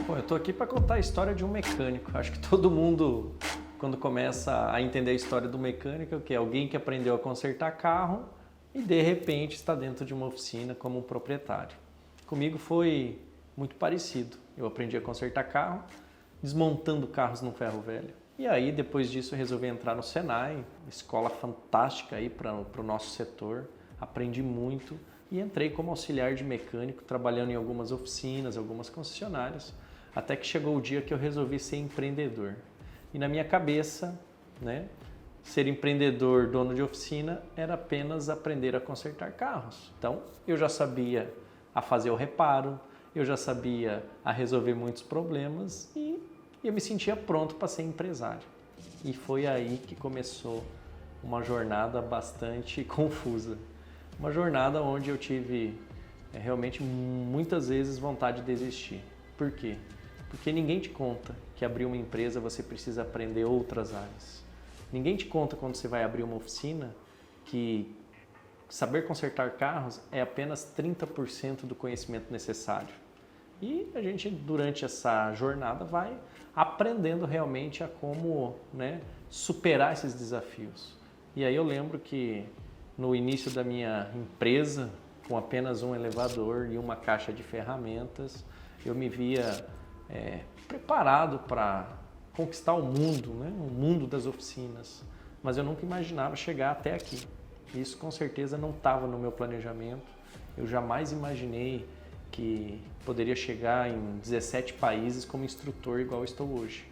Bom, eu estou aqui para contar a história de um mecânico. Acho que todo mundo, quando começa a entender a história do mecânico, é o quê? Alguém que aprendeu a consertar carro e de repente está dentro de uma oficina como um proprietário. Comigo foi muito parecido. Eu aprendi a consertar carro, desmontando carros no ferro velho. E aí, depois disso, eu resolvi entrar no Senai, escola fantástica aí para o nosso setor. Aprendi muito e entrei como auxiliar de mecânico, trabalhando em algumas oficinas, algumas concessionárias, até que chegou o dia que eu resolvi ser empreendedor. E na minha cabeça, ser empreendedor, dono de oficina, era apenas aprender a consertar carros. Então, eu já sabia a fazer o reparo, eu já sabia a resolver muitos problemas e eu me sentia pronto para ser empresário. E foi aí que começou uma jornada bastante confusa. Uma jornada onde eu tive realmente muitas vezes vontade de desistir. Por quê? Porque ninguém te conta que abrir uma empresa você precisa aprender outras áreas. Ninguém te conta quando você vai abrir uma oficina que saber consertar carros é apenas 30% do conhecimento necessário. E a gente, durante essa jornada, vai aprendendo realmente a como superar esses desafios. E aí eu lembro que no início da minha empresa, com apenas um elevador e uma caixa de ferramentas, eu me via preparado para conquistar o mundo, o mundo das oficinas. Mas eu nunca imaginava chegar até aqui. Isso com certeza não estava no meu planejamento. Eu jamais imaginei que poderia chegar em 17 países como instrutor igual eu estou hoje.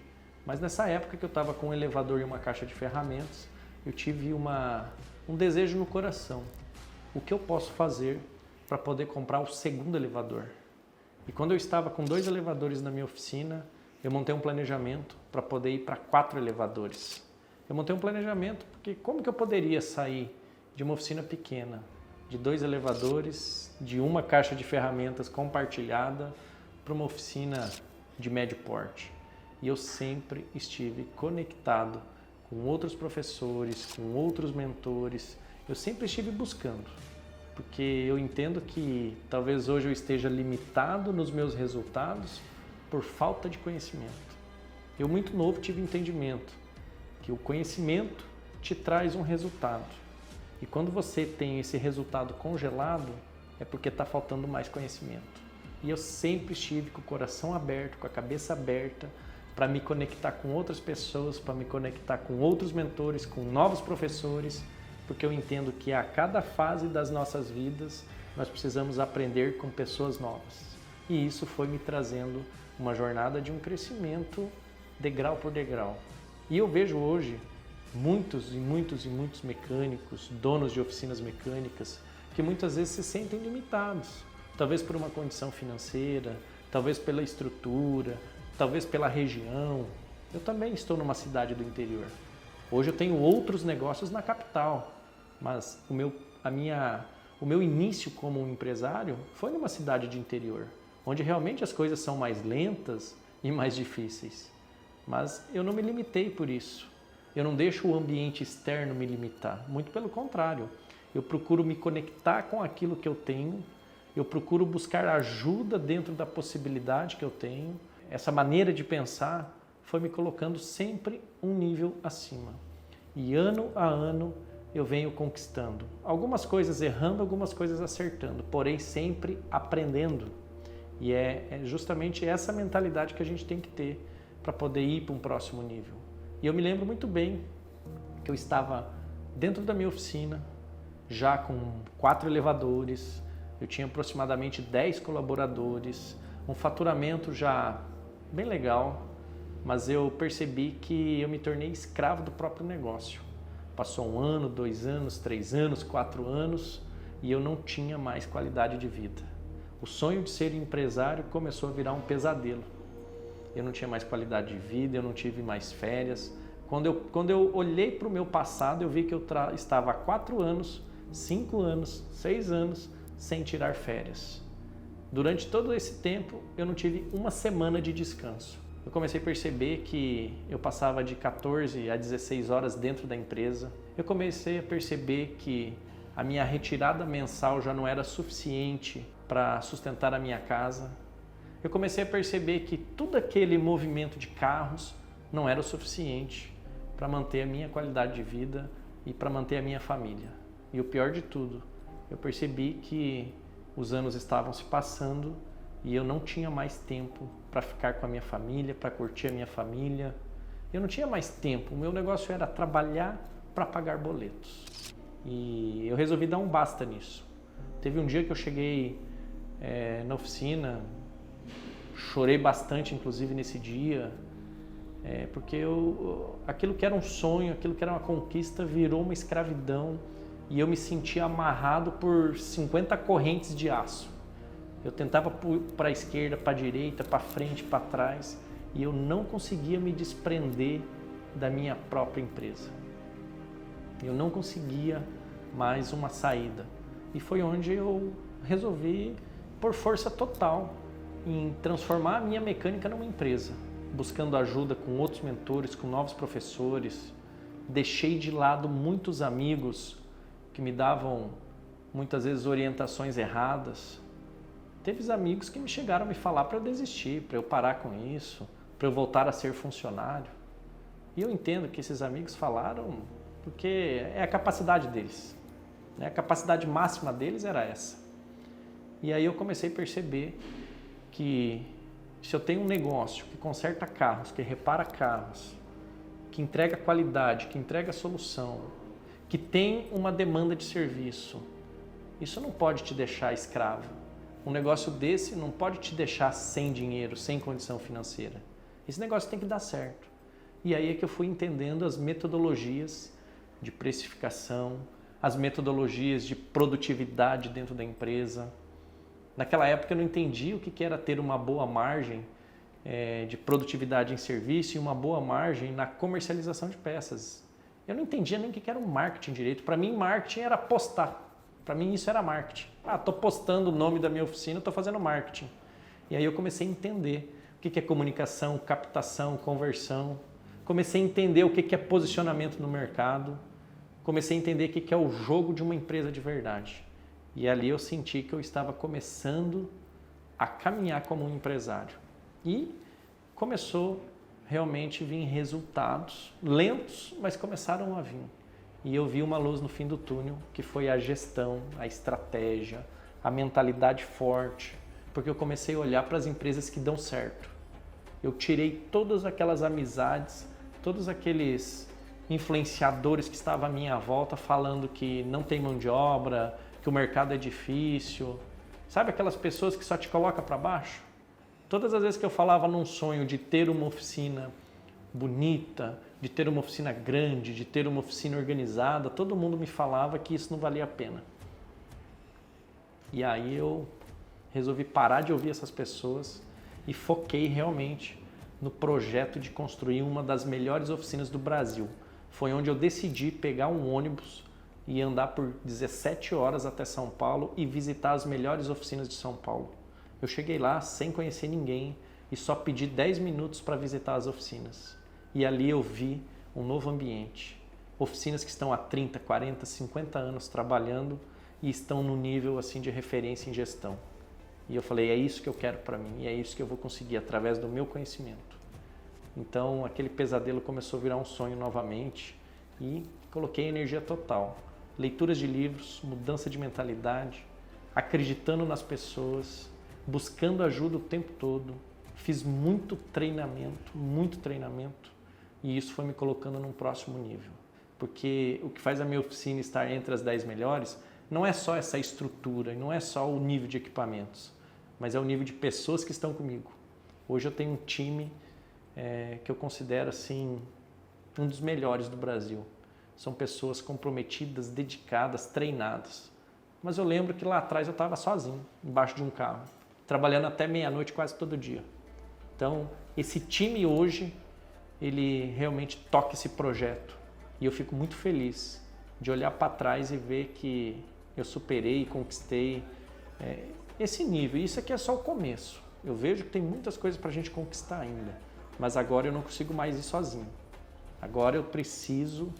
Mas nessa época que eu estava com um elevador e uma caixa de ferramentas, eu tive um desejo no coração. O que eu posso fazer para poder comprar o segundo elevador? E quando eu estava com 2 elevadores na minha oficina, eu montei um planejamento para poder ir para 4 elevadores. Eu montei um planejamento porque como que eu poderia sair de uma oficina pequena, de 2 elevadores, de uma caixa de ferramentas compartilhada para uma oficina de médio porte? E eu sempre estive conectado com outros professores, com outros mentores. Eu sempre estive buscando, porque eu entendo que talvez hoje eu esteja limitado nos meus resultados por falta de conhecimento. Eu muito novo tive entendimento que o conhecimento te traz um resultado. E quando você tem esse resultado congelado, é porque está faltando mais conhecimento. E eu sempre estive com o coração aberto, com a cabeça aberta, para me conectar com outras pessoas, para me conectar com outros mentores, com novos professores, porque eu entendo que a cada fase das nossas vidas nós precisamos aprender com pessoas novas. E isso foi me trazendo uma jornada de um crescimento degrau por degrau. E eu vejo hoje muitos mecânicos, donos de oficinas mecânicas, que muitas vezes se sentem limitados, talvez por uma condição financeira, talvez pela estrutura, talvez pela região. Eu também estou numa cidade do interior. Hoje eu tenho outros negócios na capital, mas o meu início como um empresário foi numa cidade de interior, onde realmente as coisas são mais lentas e mais difíceis. Mas eu não me limitei por isso. Eu não deixo o ambiente externo me limitar. Muito pelo contrário. Eu procuro me conectar com aquilo que eu tenho. Eu procuro buscar ajuda dentro da possibilidade que eu tenho. Essa maneira de pensar foi me colocando sempre um nível acima. E ano a ano eu venho conquistando. Algumas coisas errando, algumas coisas acertando. Porém sempre aprendendo. E é justamente essa mentalidade que a gente tem que ter para poder ir para um próximo nível. E eu me lembro muito bem que eu estava dentro da minha oficina, já com 4 elevadores, eu tinha aproximadamente 10 colaboradores, um faturamento já bem legal, mas eu percebi que eu me tornei escravo do próprio negócio. Passou 1 ano, 2 anos, 3 anos, 4 anos e eu não tinha mais qualidade de vida. O sonho de ser empresário começou a virar um pesadelo. Eu não tinha mais qualidade de vida, eu não tive mais férias. Quando eu olhei para o meu passado, eu vi que eu estava há 4 anos, 5 anos, 6 anos sem tirar férias. Durante todo esse tempo, eu não tive uma semana de descanso. Eu comecei a perceber que eu passava de 14 a 16 horas dentro da empresa. Eu comecei a perceber que a minha retirada mensal já não era suficiente para sustentar a minha casa. eu comecei a perceber que todo aquele movimento de carros não era o suficiente para manter a minha qualidade de vida e para manter a minha família. E o pior de tudo, eu percebi que os anos estavam se passando e eu não tinha mais tempo para ficar com a minha família, para curtir a minha família. Eu não tinha mais tempo, o meu negócio era trabalhar para pagar boletos. E eu resolvi dar um basta nisso. Teve um dia que eu cheguei na oficina, chorei bastante inclusive nesse dia, porque aquilo que era um sonho, aquilo que era uma conquista virou uma escravidão e eu me sentia amarrado por 50 correntes de aço. Eu tentava para a esquerda, para a direita, para frente, para trás e eu não conseguia me desprender da minha própria empresa. Eu não conseguia mais uma saída. E foi onde eu resolvi, por força total, em transformar a minha mecânica numa empresa, buscando ajuda com outros mentores, com novos professores. Deixei de lado muitos amigos que me davam muitas vezes orientações erradas. Teve amigos que me chegaram a me falar para eu desistir, para eu parar com isso, para eu voltar a ser funcionário. E eu entendo que esses amigos falaram porque é a capacidade deles. A capacidade máxima deles era essa. E aí eu comecei a perceber que se eu tenho um negócio que conserta carros, que repara carros, que entrega qualidade, que entrega solução, que tem uma demanda de serviço, isso não pode te deixar escravo. Um negócio desse não pode te deixar sem dinheiro, sem condição financeira. Esse negócio tem que dar certo. E aí é que eu fui entendendo as metodologias de precificação, as metodologias de produtividade dentro da empresa. Naquela época eu não entendia o que era ter uma boa margem de produtividade em serviço e uma boa margem na comercialização de peças. Eu não entendia nem o que era um marketing direito. Para mim, marketing era postar. Para mim, isso era marketing. Estou postando o nome da minha oficina, estou fazendo marketing. E aí eu comecei a entender o que é comunicação, captação, conversão. Comecei a entender o que é posicionamento no mercado. Comecei a entender o que é o jogo de uma empresa de verdade. E ali eu senti que eu estava começando a caminhar como um empresário. E começou realmente a vir resultados lentos, mas começaram a vir. E eu vi uma luz no fim do túnel, que foi a gestão, a estratégia, a mentalidade forte, porque eu comecei a olhar para as empresas que dão certo. Eu tirei todas aquelas amizades, todos aqueles influenciadores que estavam à minha volta falando que não tem mão de obra, que o mercado é difícil. Sabe aquelas pessoas que só te colocam para baixo? Todas as vezes que eu falava num sonho de ter uma oficina bonita, de ter uma oficina grande, de ter uma oficina organizada, todo mundo me falava que isso não valia a pena. E aí eu resolvi parar de ouvir essas pessoas e foquei realmente no projeto de construir uma das melhores oficinas do Brasil. Foi onde eu decidi pegar um ônibus e andar por 17 horas até São Paulo e visitar as melhores oficinas de São Paulo. Eu cheguei lá sem conhecer ninguém e só pedi 10 minutos para visitar as oficinas. E ali eu vi um novo ambiente. Oficinas que estão há 30, 40, 50 anos trabalhando e estão no nível assim de referência em gestão. E eu falei, é isso que eu quero para mim e é isso que eu vou conseguir através do meu conhecimento. Então aquele pesadelo começou a virar um sonho novamente e coloquei energia total. Leituras de livros, mudança de mentalidade, acreditando nas pessoas, buscando ajuda o tempo todo. Fiz muito treinamento e isso foi me colocando num próximo nível. Porque o que faz a minha oficina estar entre as 10 melhores não é só essa estrutura, não é só o nível de equipamentos, mas é o nível de pessoas que estão comigo. Hoje eu tenho um time que eu considero assim um dos melhores do Brasil. São pessoas comprometidas, dedicadas, treinadas. Mas eu lembro que lá atrás eu estava sozinho, embaixo de um carro, trabalhando até meia-noite quase todo dia. Então, esse time hoje, ele realmente toca esse projeto. E eu fico muito feliz de olhar para trás e ver que eu superei e conquistei esse nível. E isso aqui é só o começo. Eu vejo que tem muitas coisas para a gente conquistar ainda. Mas agora eu não consigo mais ir sozinho. Agora eu preciso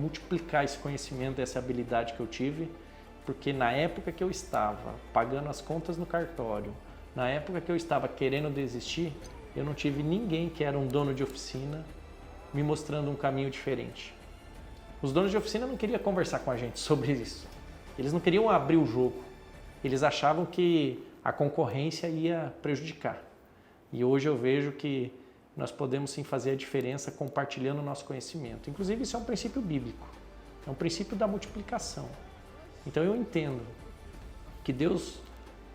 multiplicar esse conhecimento, essa habilidade que eu tive, porque na época que eu estava pagando as contas no cartório, Na época que eu estava querendo desistir, eu não tive ninguém que era um dono de oficina me mostrando um caminho diferente. Os donos de oficina não queriam conversar com a gente sobre isso. Eles não queriam abrir o jogo. Eles achavam que a concorrência ia prejudicar. E hoje eu vejo que nós podemos sim fazer a diferença compartilhando o nosso conhecimento. Inclusive isso é um princípio bíblico. É um princípio da multiplicação. Então eu entendo que Deus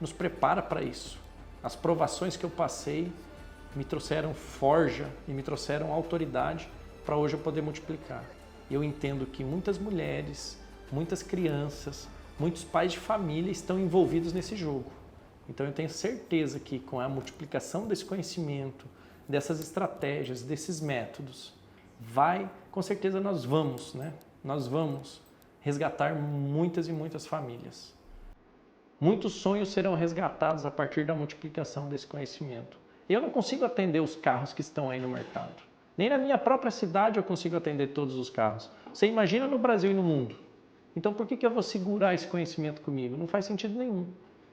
nos prepara para isso. As provações que eu passei me trouxeram forja e me trouxeram autoridade para hoje eu poder multiplicar. Eu entendo que muitas mulheres, muitas crianças, muitos pais de família estão envolvidos nesse jogo. Então eu tenho certeza que com a multiplicação desse conhecimento, dessas estratégias, desses métodos, com certeza nós vamos resgatar muitas e muitas famílias. Muitos sonhos serão resgatados a partir da multiplicação desse conhecimento. Eu não consigo atender os carros que estão aí no mercado. Nem na minha própria cidade eu consigo atender todos os carros. Você imagina no Brasil e no mundo. Então por que eu vou segurar esse conhecimento comigo? Não faz sentido nenhum.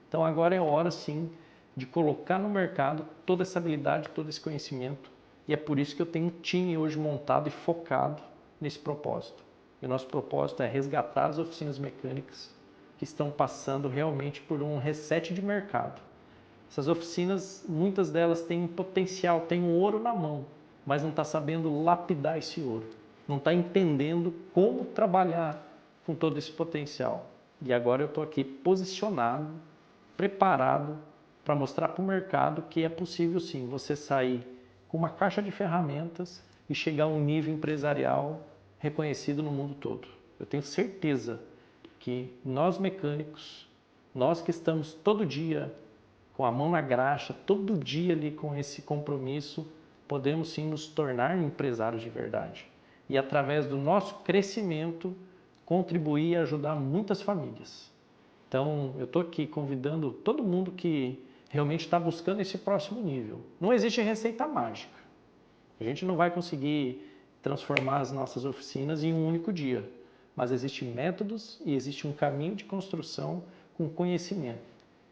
Então agora é hora sim de colocar no mercado toda essa habilidade, todo esse conhecimento. E é por isso que eu tenho um time hoje montado e focado nesse propósito. E o nosso propósito é resgatar as oficinas mecânicas que estão passando realmente por um reset de mercado. Essas oficinas, muitas delas têm potencial, têm um ouro na mão, mas não está sabendo lapidar esse ouro. Não está entendendo como trabalhar com todo esse potencial. E agora eu estou aqui posicionado, preparado para mostrar para o mercado que é possível sim você sair com uma caixa de ferramentas e chegar a um nível empresarial reconhecido no mundo todo. Eu tenho certeza que nós mecânicos, nós que estamos todo dia com a mão na graxa, todo dia ali com esse compromisso, podemos sim nos tornar empresários de verdade. E através do nosso crescimento, contribuir e ajudar muitas famílias. Então, eu estou aqui convidando todo mundo que realmente está buscando esse próximo nível. Não existe receita mágica. A gente não vai conseguir transformar as nossas oficinas em um único dia. Mas existem métodos e existe um caminho de construção com conhecimento.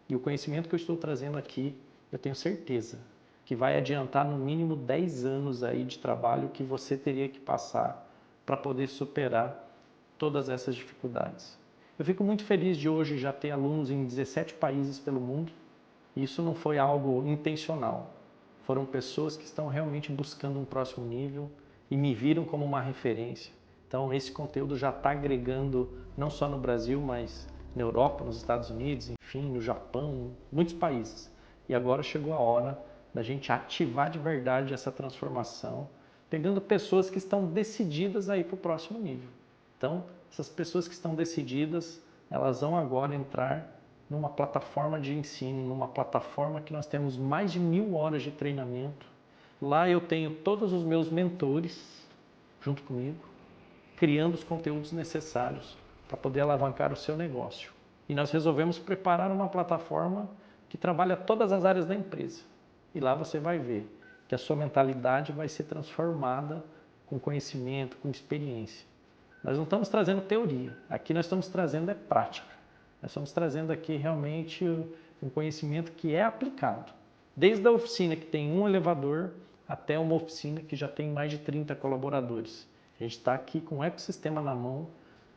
E o conhecimento que eu estou trazendo aqui, eu tenho certeza que vai adiantar no mínimo 10 anos aí de trabalho que você teria que passar para poder superar todas essas dificuldades. Eu fico muito feliz de hoje já ter alunos em 17 países pelo mundo. Isso não foi algo intencional. Foram pessoas que estão realmente buscando um próximo nível e me viram como uma referência. Então esse conteúdo já está agregando não só no Brasil, mas na Europa, nos Estados Unidos, enfim, no Japão, muitos países. E agora chegou a hora da gente ativar de verdade essa transformação, pegando pessoas que estão decididas a ir para o próximo nível. Então, essas pessoas que estão decididas, elas vão agora entrar numa plataforma de ensino, numa plataforma que nós temos mais de 1000 horas de treinamento. Lá eu tenho todos os meus mentores junto comigo, criando os conteúdos necessários para poder alavancar o seu negócio. E nós resolvemos preparar uma plataforma que trabalha todas as áreas da empresa. E lá você vai ver que a sua mentalidade vai ser transformada com conhecimento, com experiência. Nós não estamos trazendo teoria, aqui nós estamos trazendo prática. Nós estamos trazendo aqui realmente um conhecimento que é aplicado. Desde a oficina que tem um elevador até uma oficina que já tem mais de 30 colaboradores. A gente está aqui com o ecossistema na mão,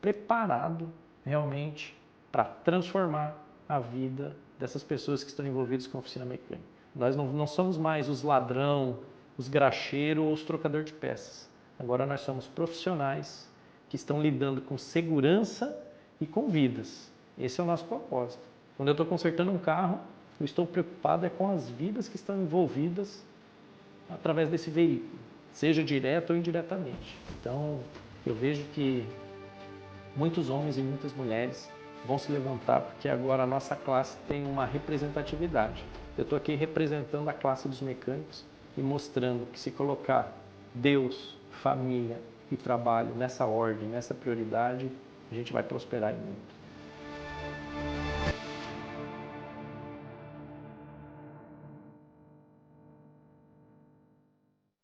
preparado realmente para transformar a vida dessas pessoas que estão envolvidas com a oficina mecânica. Nós não somos mais os ladrão, os graxeiros ou os trocadores de peças. Agora nós somos profissionais que estão lidando com segurança e com vidas. Esse é o nosso propósito. Quando eu estou consertando um carro, eu estou preocupado com as vidas que estão envolvidas através desse veículo, seja direto ou indiretamente. Então, eu vejo que muitos homens e muitas mulheres vão se levantar porque agora a nossa classe tem uma representatividade. Eu estou aqui representando a classe dos mecânicos e mostrando que se colocar Deus, família e trabalho nessa ordem, nessa prioridade, a gente vai prosperar muito.